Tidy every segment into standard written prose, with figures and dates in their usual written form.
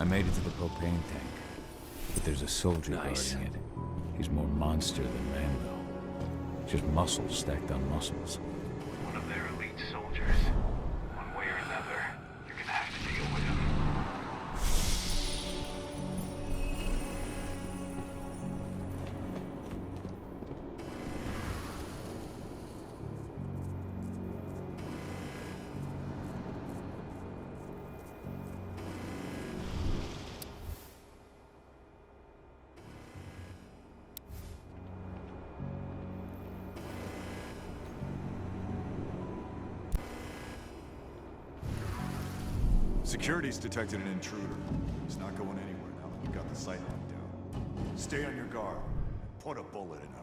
I made it to the propane tank, but there's a soldier guarding it. He's more monster than man, though. Just muscles stacked on muscles. One of their elite soldiers. One way or another, you're gonna have to deal with him. Security's detected an intruder. He's not going anywhere now that we've got the site locked down. Stay on your guard. Put a bullet in him.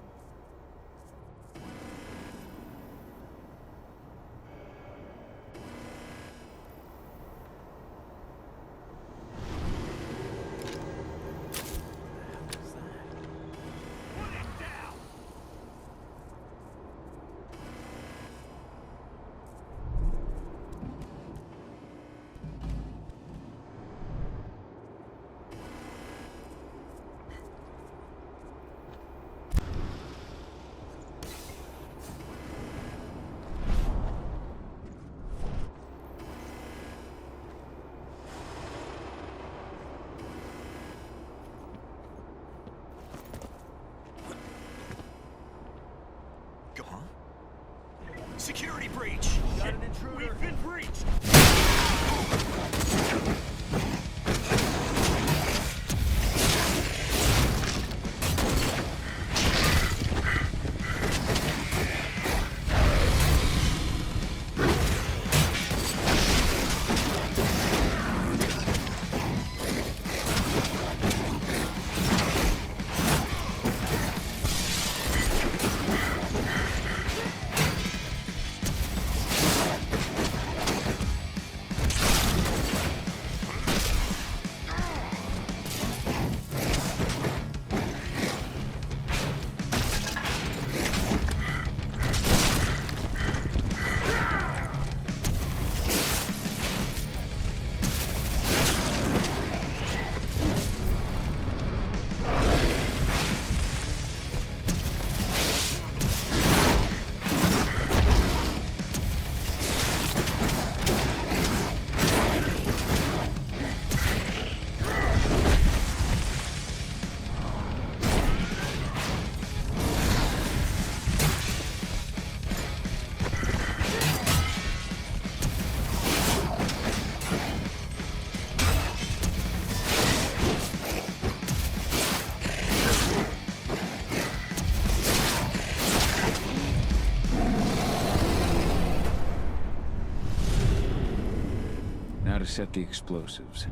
Security breach! Got an intruder! We've been breached! Now to set the explosives.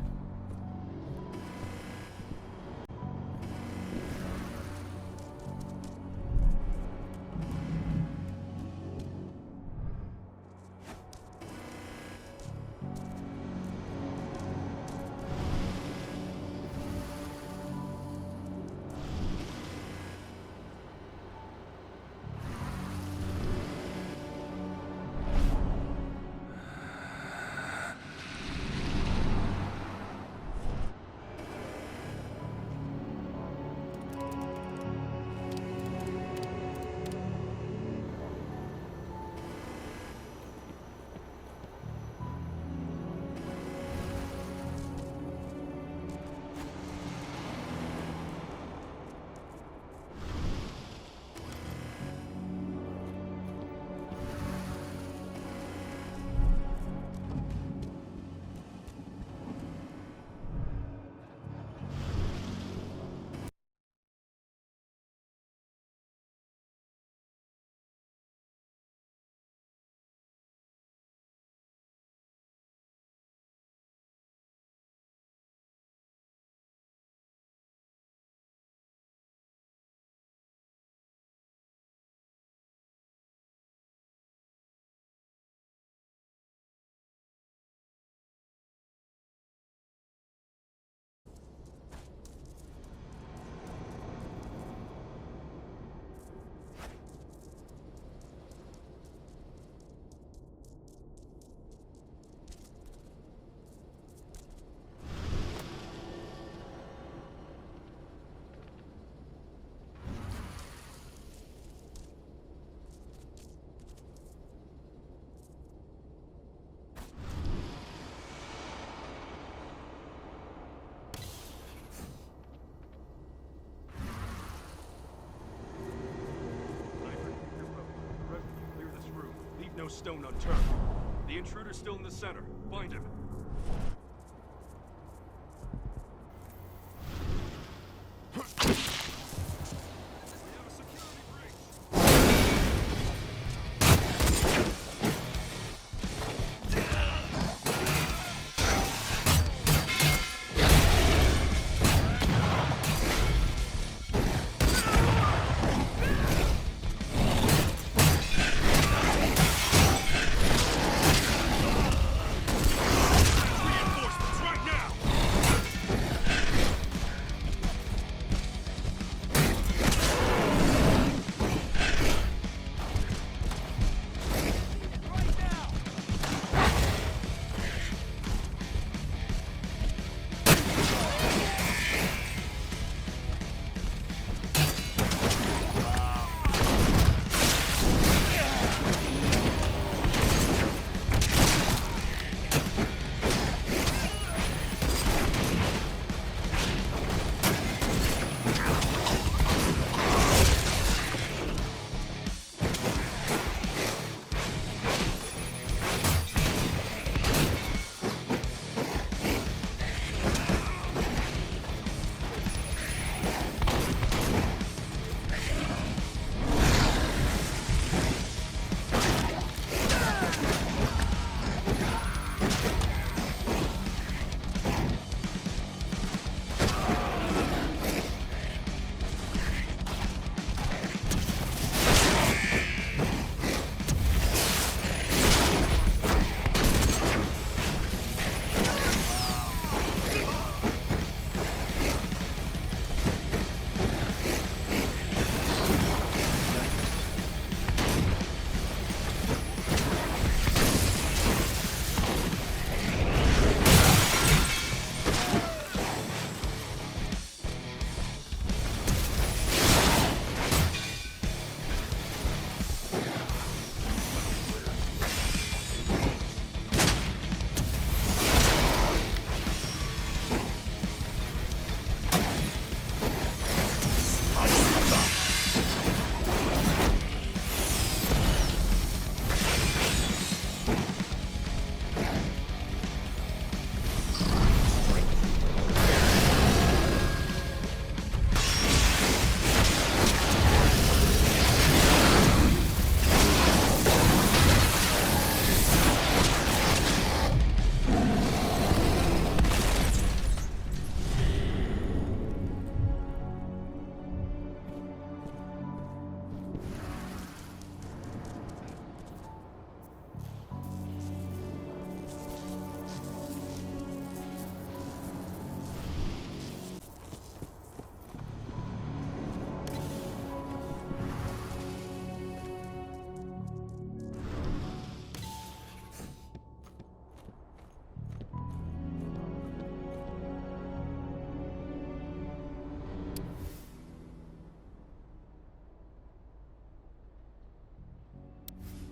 no stone unturned. The intruder's still in the center. Find him.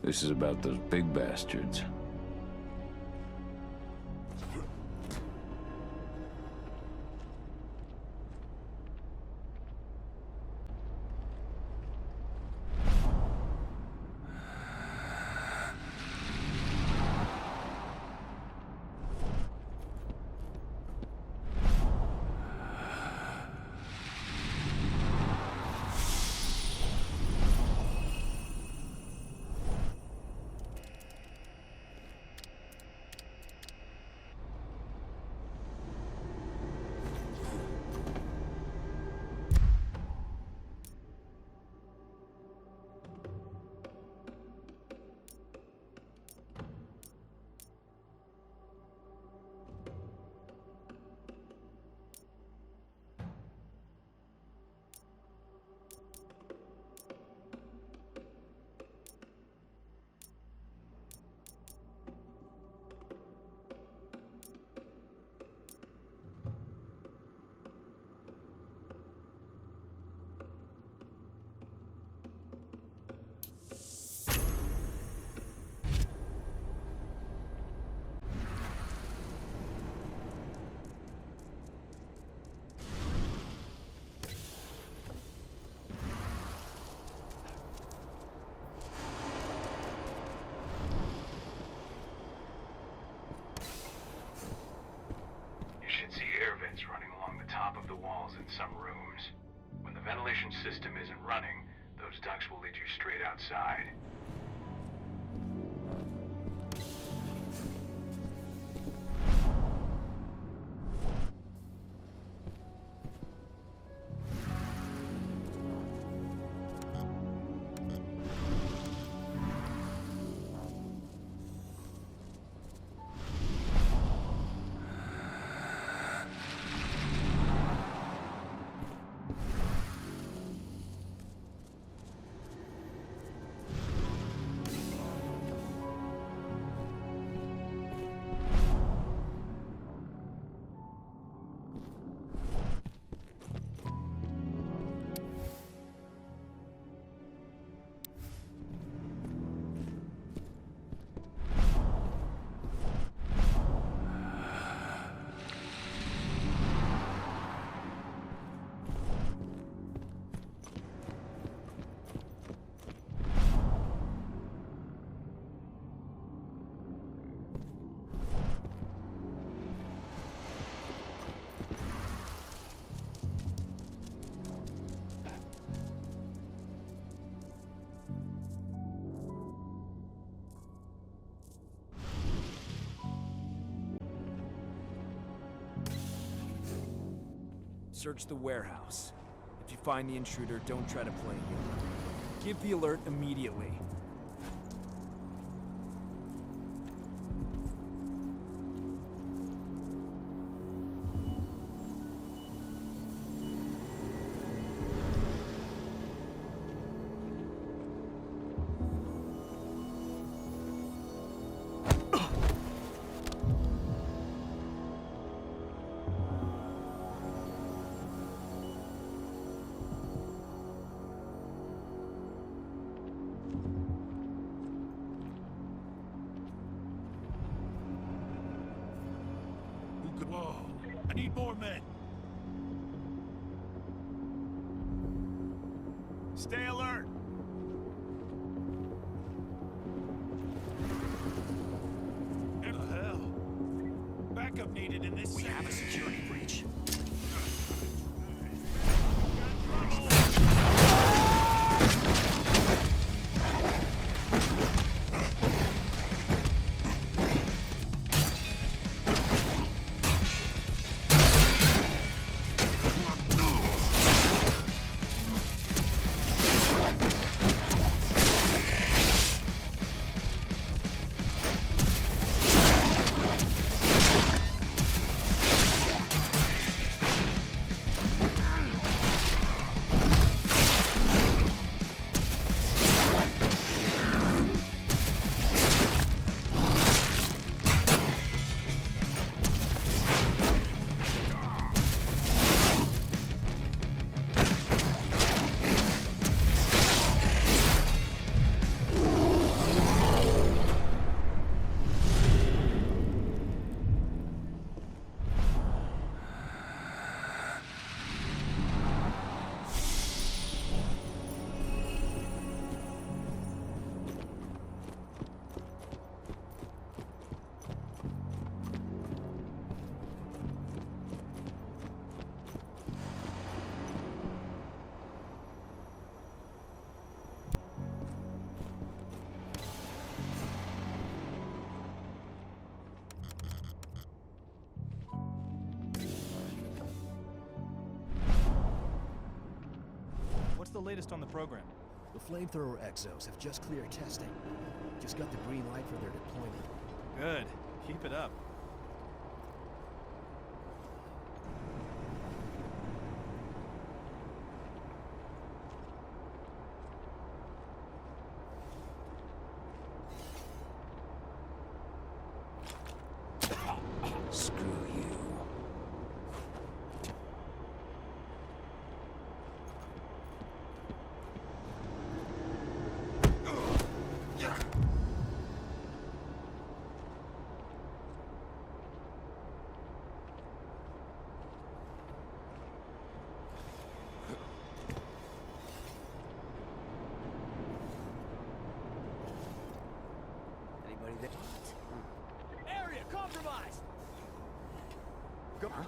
This is about those big bastards. search the warehouse. If you find the intruder, don't try to play hero. Give the alert immediately. Whoa, I need more men. Stay alert! What the hell? Backup needed in this We sector. have a security breach. What's the latest on the program? The flamethrower exos have just cleared testing. Just got the green light for their deployment. Good. Keep it up. Screw you. Anybody there? Area compromised! Go. Huh?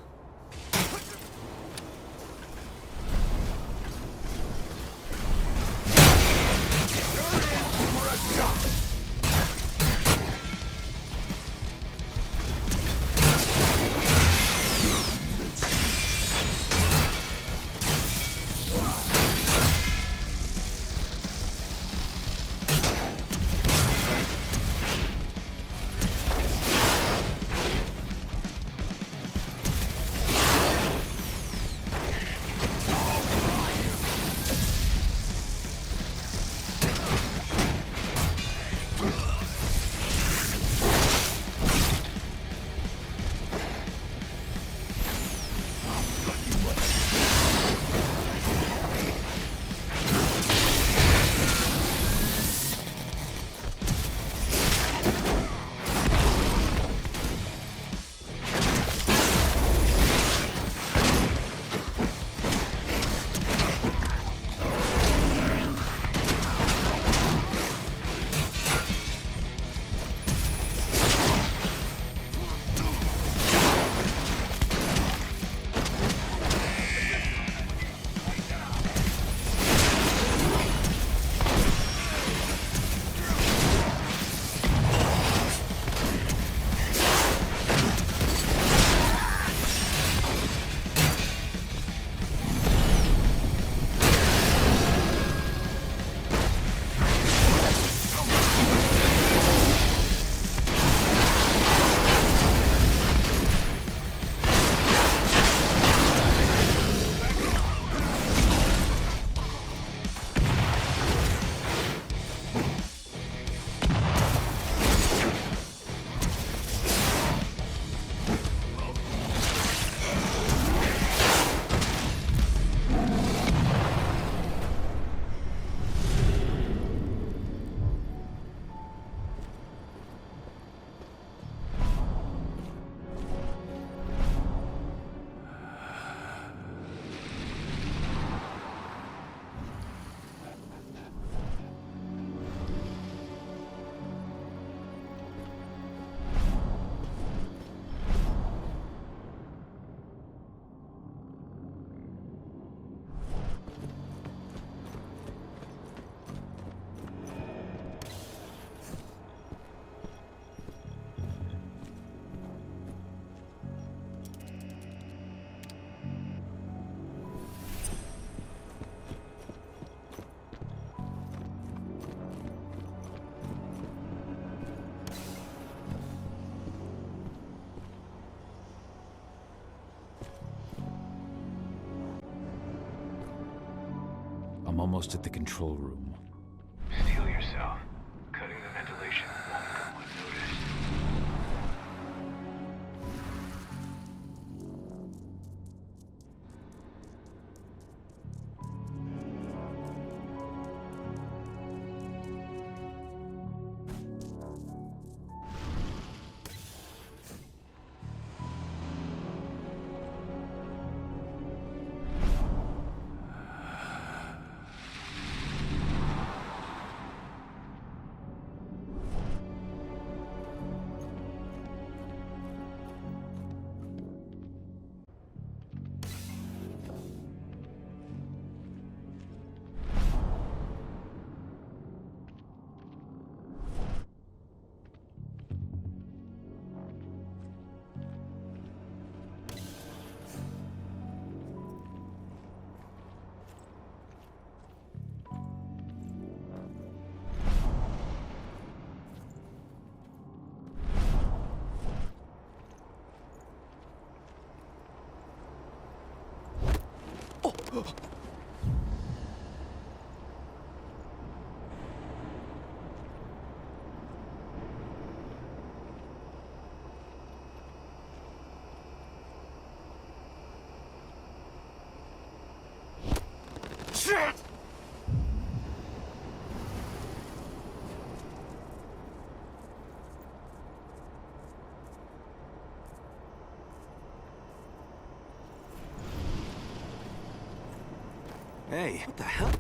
almost at the control room. Steel yourself. Cutting the ventilation won't go unnoticed. Shit! Hey, what the hell?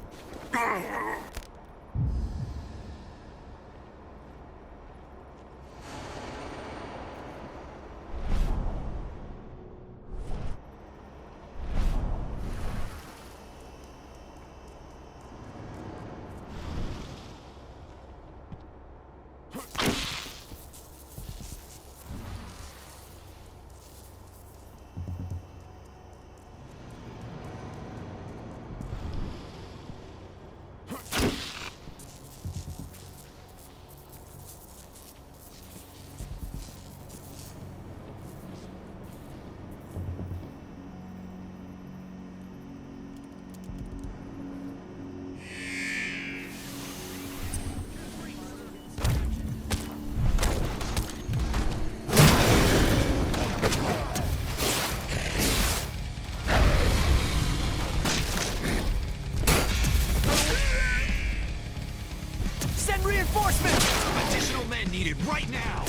Send reinforcements! Additional men needed right now!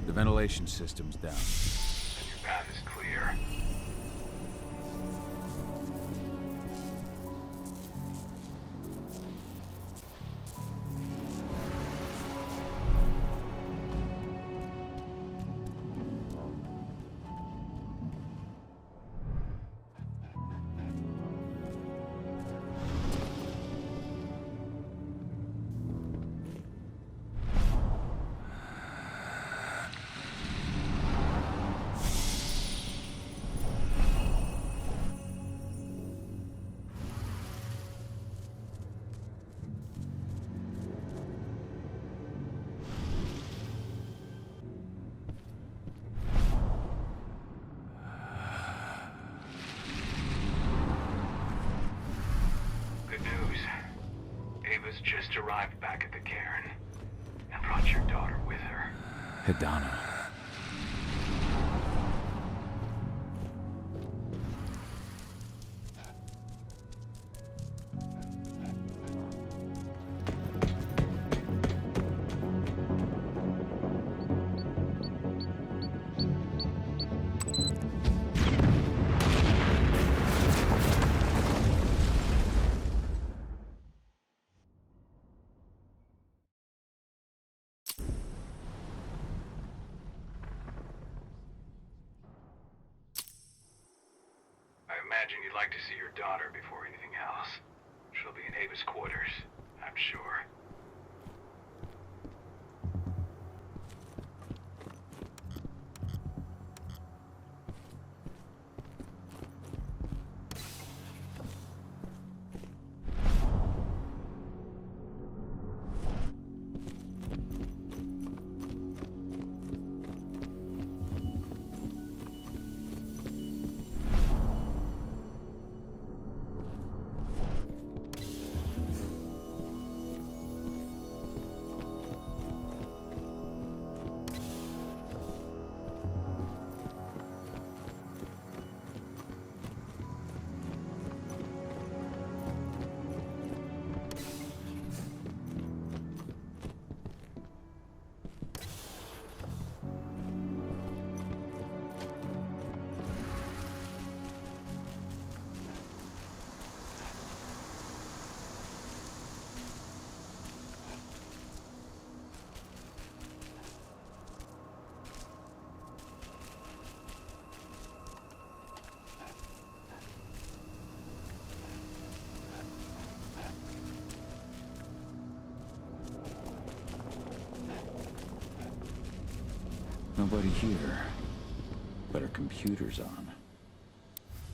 The ventilation system's down. Your path is clear. Ava's just arrived back at the cairn and brought your daughter with her. Hidana. imagine you'd like to see your daughter before anything else. She'll be in Ava's quarters, I'm sure. Nobody here. But her computer's on.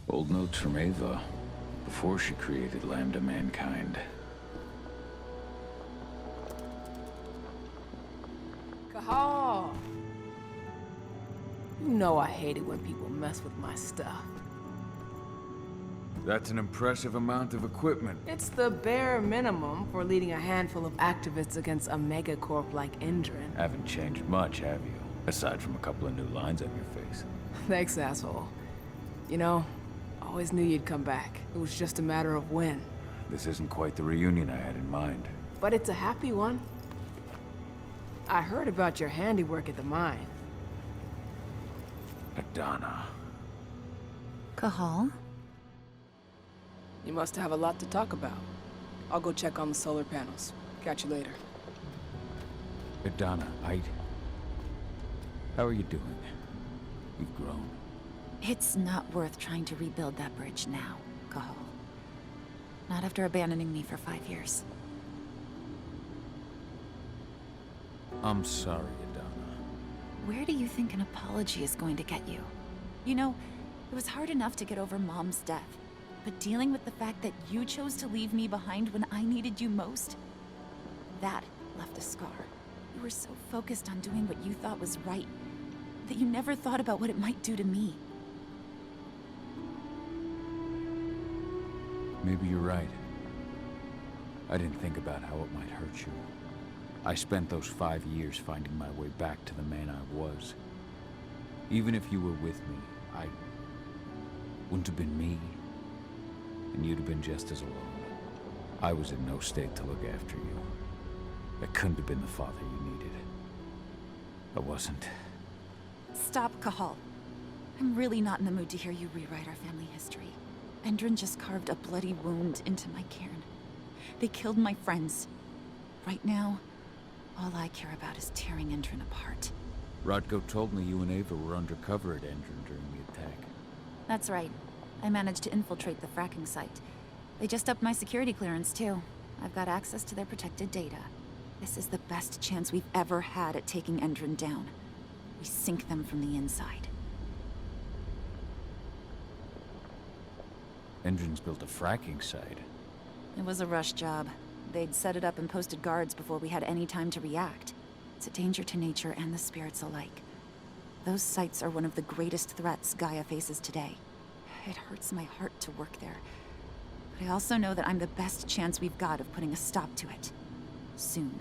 Old notes from Ava, before she created Lambda Mankind. Cahal! You know I hate it when people mess with my stuff. That's an impressive amount of equipment. It's the bare minimum for leading a handful of activists against a megacorp like Endrin. Haven't changed much, have you? Aside from a couple of new lines on your face. Thanks, asshole. You know, I always knew you'd come back. It was just a matter of when. This isn't quite the reunion I had in mind. But it's a happy one. I heard about your handiwork at the mine. Adana. Cahal? You must have a lot to talk about. I'll go check on the solar panels. Catch you later. Adana, how are you doing? You've grown. It's not worth trying to rebuild that bridge now, Cahal. Not after abandoning me for 5 years. I'm sorry, Adana. Where do you think an apology is going to get you? You know, it was hard enough to get over Mom's death, but dealing with the fact that you chose to leave me behind when I needed you most, that left a scar. You were so focused on doing what you thought was right, that you never thought about what it might do to me. Maybe you're right. I didn't think about how it might hurt you. I spent those 5 years finding my way back to the man I was. Even if you were with me, I wouldn't have been me. And you'd have been just as alone. I was in no state to look after you. I couldn't have been the father you needed. I wasn't. Stop, Cahal. I'm really not in the mood to hear you rewrite our family history. Endrin just carved a bloody wound into my cairn. They killed my friends. Right now, all I care about is tearing Endrin apart. Rodko told me you and Ava were undercover at Endrin during the attack. That's right. I managed to infiltrate the fracking site. They just upped my security clearance, too. I've got access to their protected data. This is the best chance we've ever had at taking Endrin down. We sink them from the inside. Endrin's built a fracking site. It was a rush job. They'd set it up and posted guards before we had any time to react. It's a danger to nature and the spirits alike. Those sites are one of the greatest threats Gaia faces today. It hurts my heart to work there. But I also know that I'm the best chance we've got of putting a stop to it. Soon.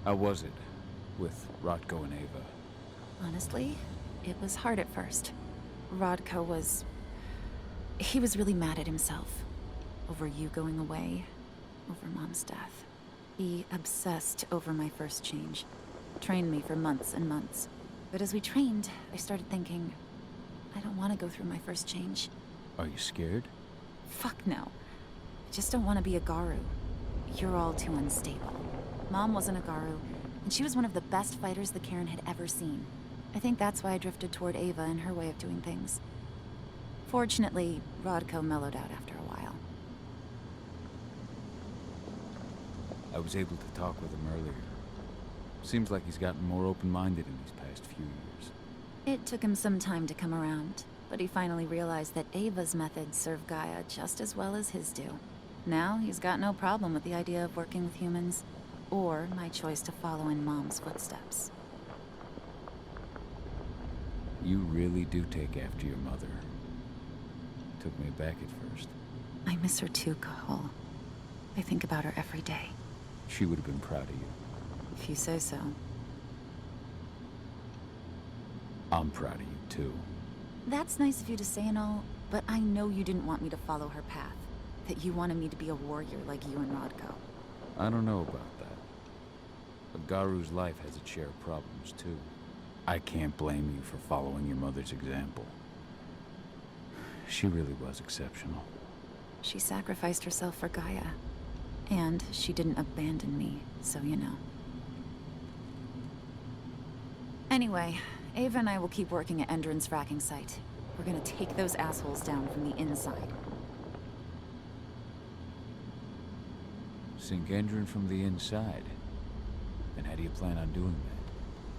How was it with Rodko and Ava? Honestly, it was hard at first. Rodko was... he was really mad at himself. Over you going away. Over Mom's death. He obsessed over my first change. Trained me for months and months. But as we trained, I started thinking, I don't want to go through my first change. Are you scared? Fuck no. I just don't want to be a Garu. You're all too unstable. Mom wasn't a Garu, and she was one of the best fighters the Cairn had ever seen. I think that's why I drifted toward Ava and her way of doing things. Fortunately, Rodko mellowed out after a while. I was able to talk with him earlier. Seems like he's gotten more open-minded in these past few years. It took him some time to come around, but he finally realized that Ava's methods serve Gaia just as well as his do. Now he's got no problem with the idea of working with humans, or my choice to follow in Mom's footsteps. You really do take after your mother. Took me aback at first. I miss her too, Cahal. I think about her every day. She would have been proud of you. If you say so. I'm proud of you, too. That's nice of you to say and all, but I know you didn't want me to follow her path. That you wanted me to be a warrior like you and Rodko. I don't know about that. But Garu's life has its share of problems, too. I can't blame you for following your mother's example. She really was exceptional. She sacrificed herself for Gaia. And she didn't abandon me, so you know. Anyway, Ava and I will keep working at Endron's fracking site. We're gonna take those assholes down from the inside. Sink Endron from the inside. And how do you plan on doing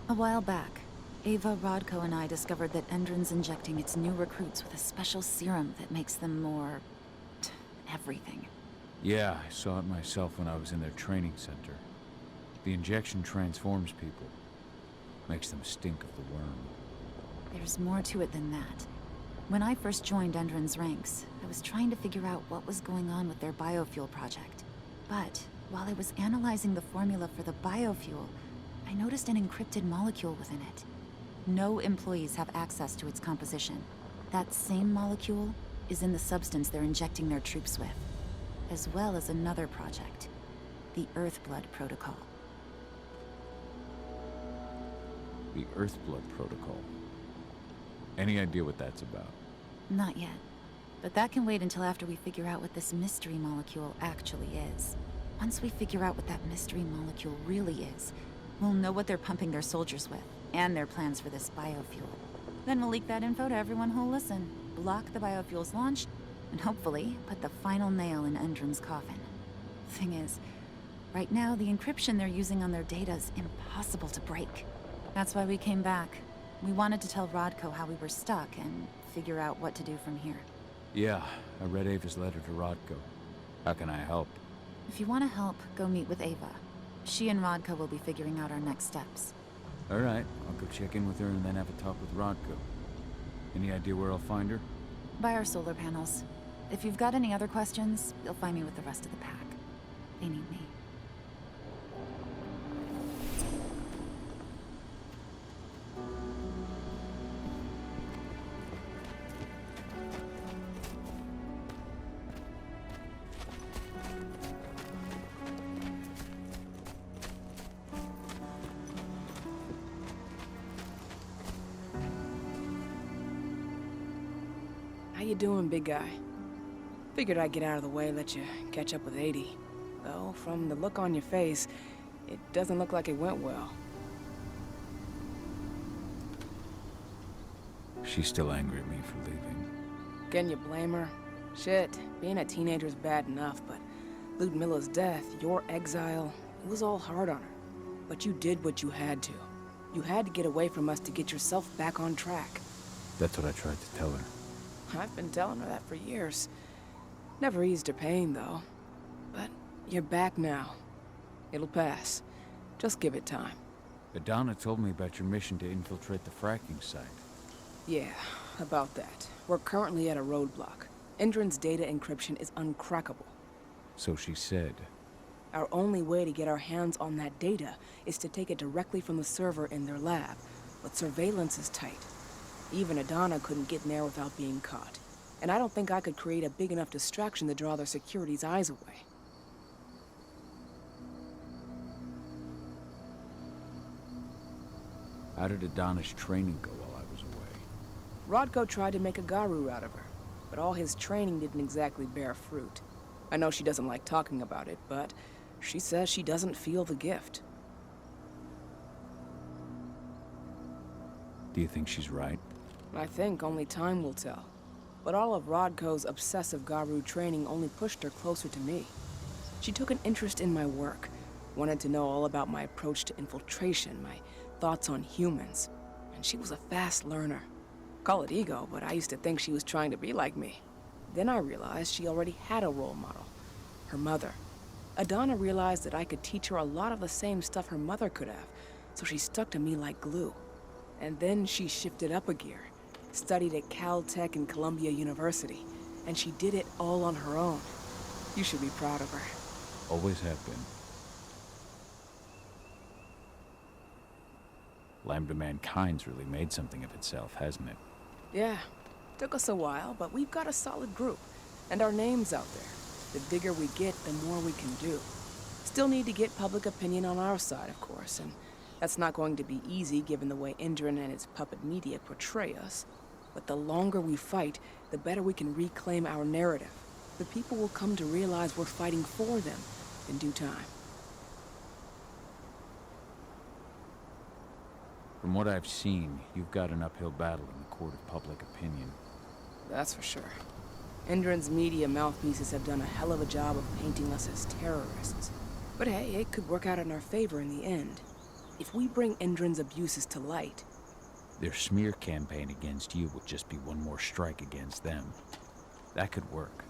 that? A while back, Ava, Rodko, and I discovered that Endron's injecting its new recruits with a special serum that makes them more... everything. Yeah, I saw it myself when I was in their training center. The injection transforms people. Makes them stink of the worm. There's more to it than that. When I first joined Endron's ranks, I was trying to figure out what was going on with their biofuel project. But while I was analyzing the formula for the biofuel, I noticed an encrypted molecule within it. No employees have access to its composition. That same molecule is in the substance they're injecting their troops with, as well as another project, the Earthblood Protocol. The Earthblood Protocol. Any idea what that's about? Not yet. But that can wait until after we figure out what this mystery molecule actually is. Once we figure out what that mystery molecule really is, we'll know what they're pumping their soldiers with, and their plans for this biofuel. Then we'll leak that info to everyone who'll listen, block the biofuel's launch, and hopefully put the final nail in Endron's coffin. Thing is, right now the encryption they're using on their data is impossible to break. That's why we came back. We wanted to tell Rodko how we were stuck and figure out what to do from here. Yeah, I read Ava's letter to Rodko. How can I help? If you want to help, go meet with Ava. She and Rodko will be figuring out our next steps. All right, I'll go check in with her and then have a talk with Rodko. Any idea where I'll find her? By our solar panels. If you've got any other questions, you'll find me with the rest of the pack. They need me. How you doing, big guy? Figured I'd get out of the way, let you catch up with 80. Though, from the look on your face, it doesn't look like it went well. She's still angry at me for leaving. Can you blame her? Shit, being a teenager's bad enough, but Ludmilla's death, your exile, it was all hard on her. But you did what you had to. You had to get away from us to get yourself back on track. That's what I tried to tell her. I've been telling her that for years. Never eased her pain, though. But you're back now. It'll pass. Just give it time. Adana told me about your mission to infiltrate the fracking site. Yeah, about that. We're currently at a roadblock. Endron's data encryption is uncrackable. So she said. Our only way to get our hands on that data is to take it directly from the server in their lab. But surveillance is tight. Even Adana couldn't get in there without being caught. And I don't think I could create a big enough distraction to draw their security's eyes away. How did Adana's training go while I was away? Rodko tried to make a Garu out of her, but all his training didn't exactly bear fruit. I know she doesn't like talking about it, but she says she doesn't feel the gift. Do you think she's right? I think only time will tell. But all of Rodko's obsessive Garu training only pushed her closer to me. She took an interest in my work, wanted to know all about my approach to infiltration, my thoughts on humans, and she was a fast learner. Call it ego, but I used to think she was trying to be like me. Then I realized she already had a role model, her mother. Adana realized that I could teach her a lot of the same stuff her mother could have, so she stuck to me like glue. And then she shifted up a gear, studied at Caltech and Columbia University, and she did it all on her own. You should be proud of her. Always have been. Lambda Mankind's really made something of itself, hasn't it? Yeah, took us a while, but we've got a solid group, and our name's out there. The bigger we get, the more we can do. Still need to get public opinion on our side, of course, and that's not going to be easy given the way Indran and his puppet media portray us. But the longer we fight, the better we can reclaim our narrative. The people will come to realize we're fighting for them in due time. From what I've seen, you've got an uphill battle in the court of public opinion. That's for sure. Indran's media mouthpieces have done a hell of a job of painting us as terrorists. But hey, it could work out in our favor in the end. If we bring Indran's abuses to light... Their smear campaign against you would just be one more strike against them. That could work.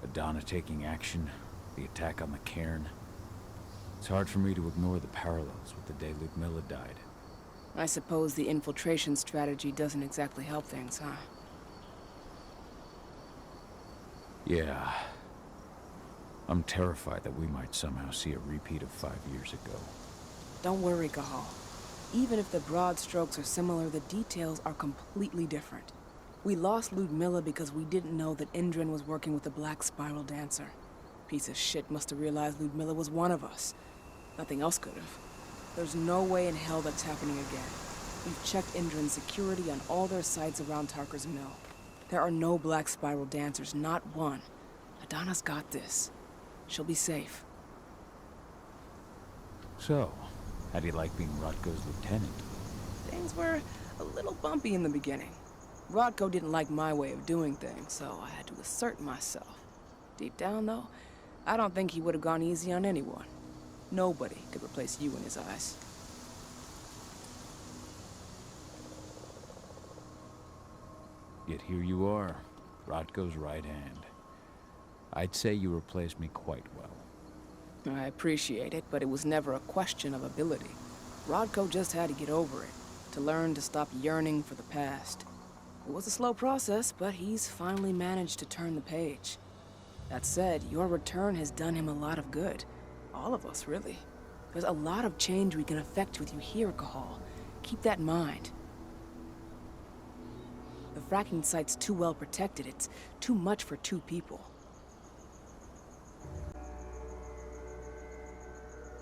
Adana taking action, the attack on the cairn. It's hard for me to ignore the parallels with the day Ludmilla died. I suppose the infiltration strategy doesn't exactly help things, huh? Yeah. I'm terrified that we might somehow see a repeat of 5 years ago. Don't worry, Gahal. Even if the broad strokes are similar, the details are completely different. We lost Ludmilla because we didn't know that Indran was working with the Black Spiral Dancer. Piece of shit must have realized Ludmilla was one of us. Nothing else could have. There's no way in hell that's happening again. We've checked Indran's security on all their sites around Tarker's Mill. There are no Black Spiral Dancers, not one. Adana's got this. She'll be safe. So, how do you like being Rodko's lieutenant? Things were a little bumpy in the beginning. Rodko didn't like my way of doing things, so I had to assert myself. Deep down, though, I don't think he would have gone easy on anyone. Nobody could replace you in his eyes. Yet here you are, Rodko's right hand. I'd say you replaced me quite well. I appreciate it, but it was never a question of ability. Rodko just had to get over it, to learn to stop yearning for the past. It was a slow process, but he's finally managed to turn the page. That said, your return has done him a lot of good. All of us, really. There's a lot of change we can effect with you here, Cahal. Keep that in mind. The fracking site's too well protected. It's too much for 2 people.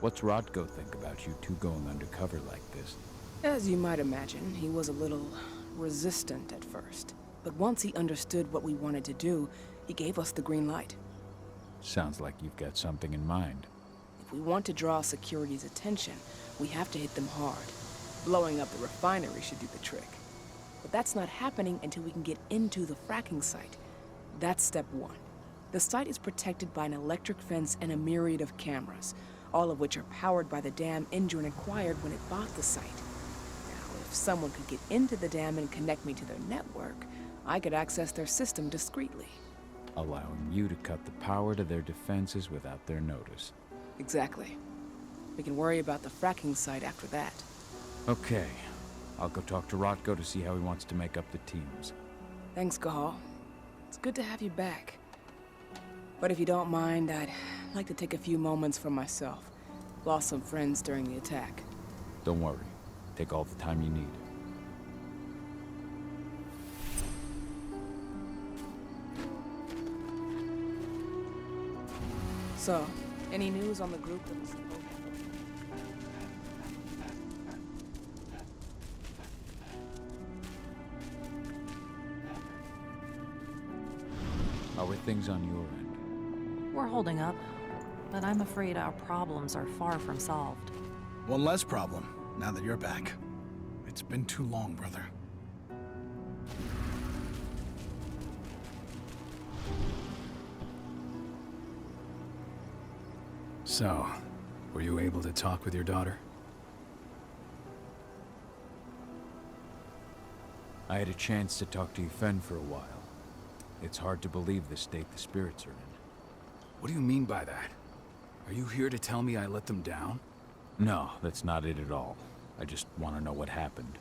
What's Rodko think about you two going undercover like this? As you might imagine, he was a little resistant at first. But once he understood what we wanted to do, he gave us the green light. Sounds like you've got something in mind. If we want to draw security's attention, we have to hit them hard. Blowing up the refinery should do the trick. But that's not happening until we can get into the fracking site. That's step 1. The site is protected by an electric fence and a myriad of cameras, all of which are powered by the dam Indran acquired when it bought the site. Now, if someone could get into the dam and connect me to their network, I could access their system discreetly. Allowing you to cut the power to their defenses without their notice. Exactly. We can worry about the fracking site after that. Okay. I'll go talk to Rodko to see how he wants to make up the teams. Thanks, Gahal. It's good to have you back. But if you don't mind, I'd like to take a few moments for myself. Lost some friends during the attack. Don't worry. Take all the time you need. So, any news on the group that was supposed to... How are things on your end? We're holding up, but I'm afraid our problems are far from solved. One less problem. now that you're back. It's been too long, brother. So, were you able to talk with your daughter? I had a chance to talk to Yfen for a while. It's hard to believe the state the spirits are in. What do you mean by that? Are you here to tell me I let them down? No, that's not it at all. I just want to know what happened.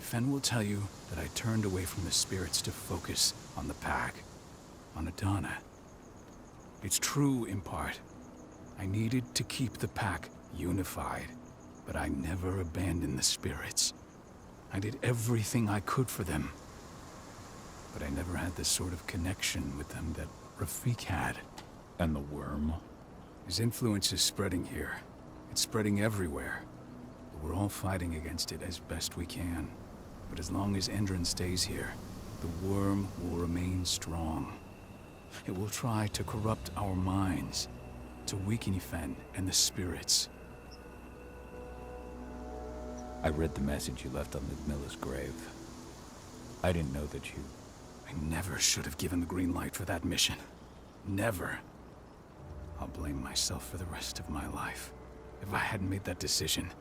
Yfen will tell you that I turned away from the spirits to focus on the pack, on Adana. It's true in part. I needed to keep the pack unified, but I never abandoned the spirits. I did everything I could for them. But I never had the sort of connection with them that Rafik had. And the worm? His influence is spreading here. It's spreading everywhere. But we're all fighting against it as best we can. But as long as Endron stays here, the worm will remain strong. It will try to corrupt our minds, to weaken Yfen and the spirits. I read the message you left on Ludmilla's grave. I didn't know that you... I never should have given the green light for that mission. Never. I'll blame myself for the rest of my life. If I hadn't made that decision,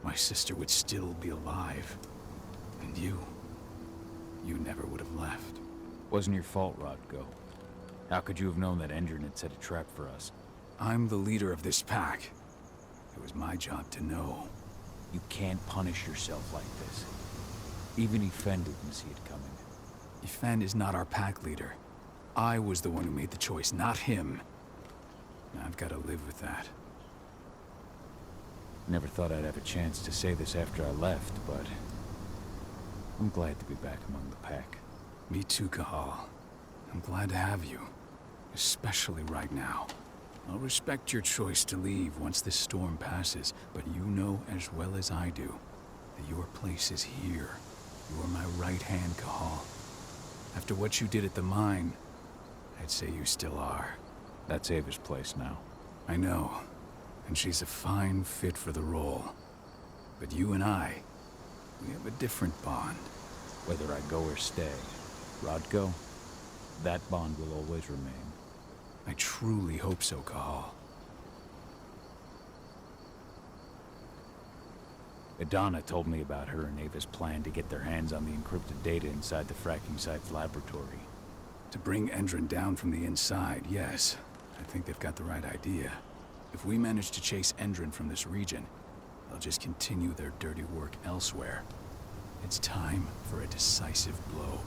my sister would still be alive. And you never would have left. Wasn't your fault, Rodko. How could you have known that Endron had set a trap for us? I'm the leader of this pack. It was my job to know. You can't punish yourself like this. Even Yfen didn't see it coming. Yfen is not our pack leader. I was the one who made the choice, not him. I've got to live with that. Never thought I'd have a chance to say this after I left, but... I'm glad to be back among the pack. Me too, Cahal. I'm glad to have you. Especially right now. I'll respect your choice to leave once this storm passes, but you know as well as I do that your place is here. You are my right hand, Cahal. After what you did at the mine, I'd say you still are. That's Ava's place now. I know, and she's a fine fit for the role. But you and I, we have a different bond. Whether I go or stay, Rodko, that bond will always remain. I truly hope so, Cahal. Adana told me about her and Ava's plan to get their hands on the encrypted data inside the fracking site's laboratory. To bring Endron down from the inside, yes. I think they've got the right idea. If we manage to chase Endron from this region, they'll just continue their dirty work elsewhere. It's time for a decisive blow.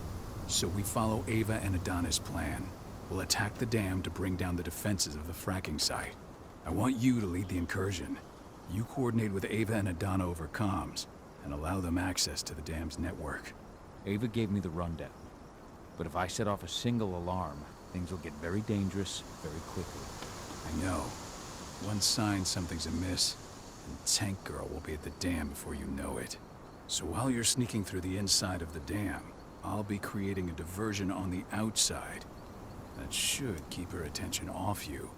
So we follow Ava and Adana's plan. We'll attack the dam to bring down the defenses of the fracking site. I want you to lead the incursion. You coordinate with Ava and Adana over comms, and allow them access to the dam's network. Ava gave me the rundown. But if I set off a single alarm, things will get very dangerous very quickly. I know. One sign something's amiss, and Tank Girl will be at the dam before you know it. So while you're sneaking through the inside of the dam, I'll be creating a diversion on the outside. That should keep her attention off you.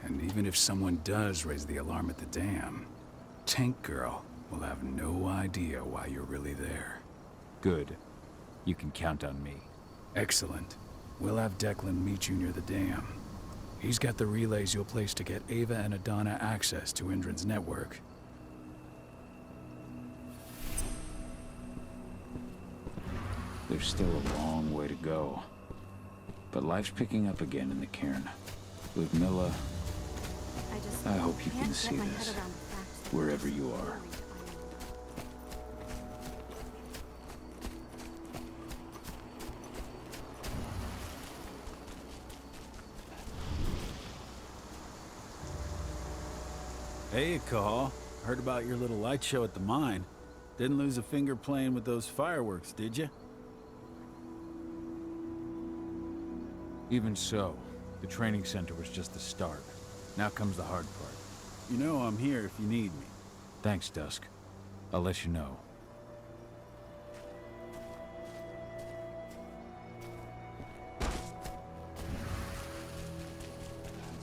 And even if someone does raise the alarm at the dam, Tank Girl will have no idea why you're really there. Good. You can count on me. Excellent. We'll have Declan meet you near the dam. He's got the relays you'll place to get Ava and Adana access to Endron's network. There's still a long way to go. But life's picking up again in the cairn. Ludmilla, I hope you can see this, wherever you are. Hey, Cahal. Heard about your little light show at the mine. Didn't lose a finger playing with those fireworks, did you? Even so, the training center was just the start. Now comes the hard part. You know I'm here if you need me. Thanks, Dusk. I'll let you know. Did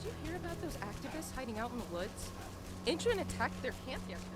you hear about those activists hiding out in the woods? Endron attacked their camp yesterday.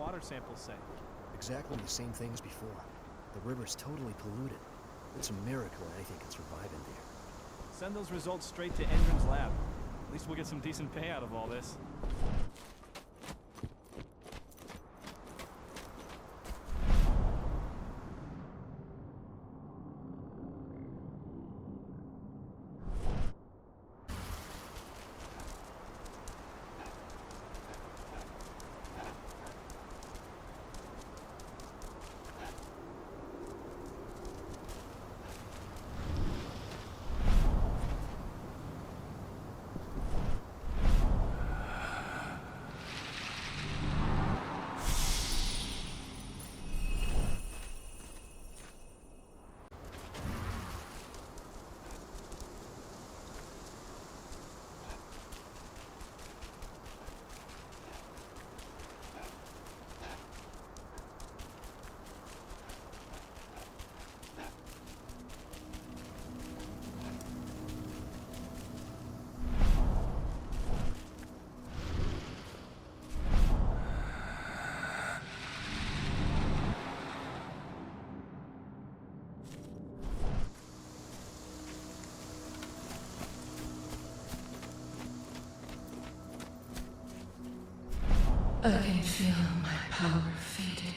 water samples say? Exactly the same thing as before. The river's totally polluted. It's a miracle anything can survive in there. Send those results straight to Endron's lab. At least we'll get some decent pay out of all this. I can feel my power fading.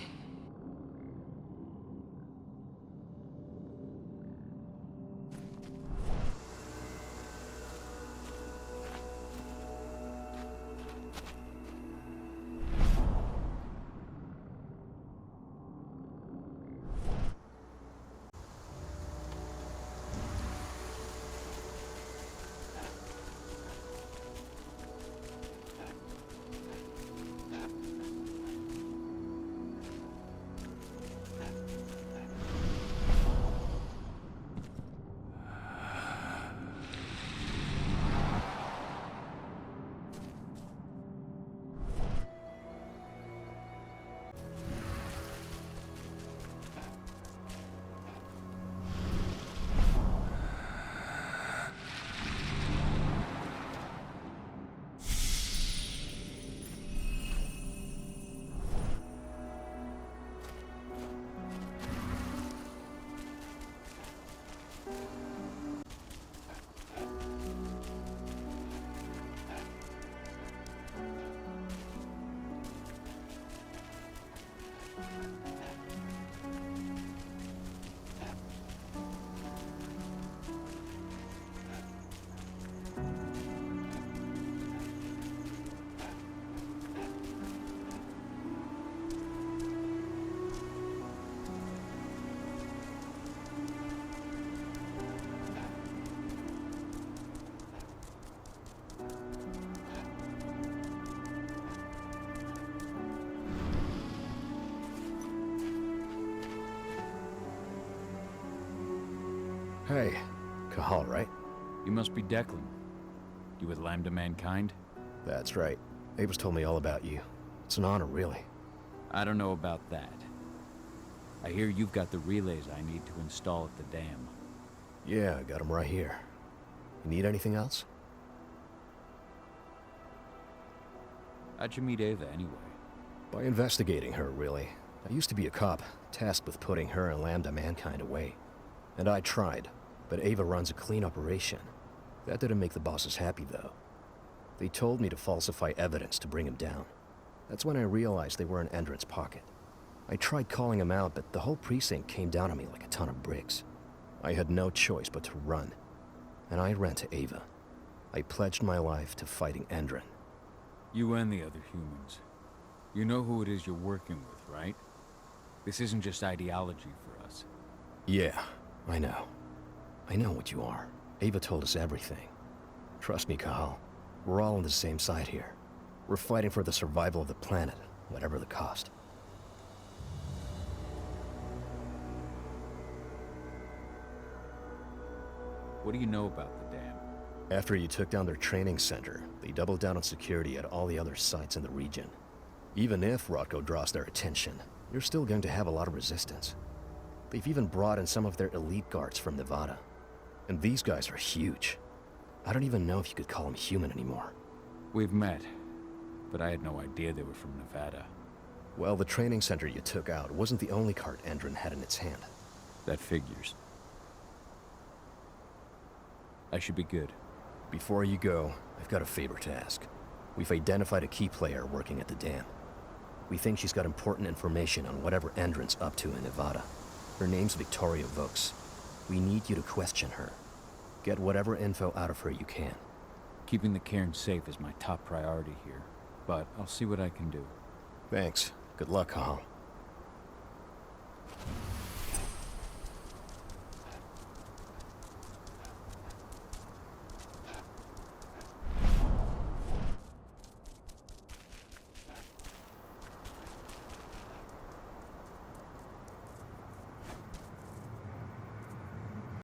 Hey, Cahal, right? You must be Declan. You with Lambda Mankind? That's right. Ava's told me all about you. It's an honor, really. I don't know about that. I hear you've got the relays I need to install at the dam. Yeah, I got them right here. You need anything else? How'd you meet Ava, anyway? By investigating her, really. I used to be a cop, tasked with putting her and Lambda Mankind away. And I tried, but Ava runs a clean operation. That didn't make the bosses happy, though. They told me to falsify evidence to bring him down. That's when I realized they were in Endron's pocket. I tried calling him out, but the whole precinct came down on me like a ton of bricks. I had no choice but to run. And I ran to Ava. I pledged my life to fighting Endron. You and the other humans. You know who it is you're working with, right? This isn't just ideology for us. Yeah, I know. I know what you are. Ava told us everything. Trust me, Cahal. We're all on the same side here. We're fighting for the survival of the planet, whatever the cost. What do you know about the dam? After you took down their training center, they doubled down on security at all the other sites in the region. Even if Rodko draws their attention, you're still going to have a lot of resistance. They've even brought in some of their elite guards from Nevada. And these guys are huge. I don't even know if you could call them human anymore. We've met, but I had no idea they were from Nevada. Well, the training center you took out wasn't the only cart Endron had in its hand. That figures. I should be good. Before you go, I've got a favor to ask. We've identified a key player working at the dam. We think she's got important information on whatever Endron's up to in Nevada. Her name's Victoria Vokes. We need you to question her. Get whatever info out of her you can. Keeping the cairn safe is my top priority here, but I'll see what I can do. Thanks. Good luck, Cahal.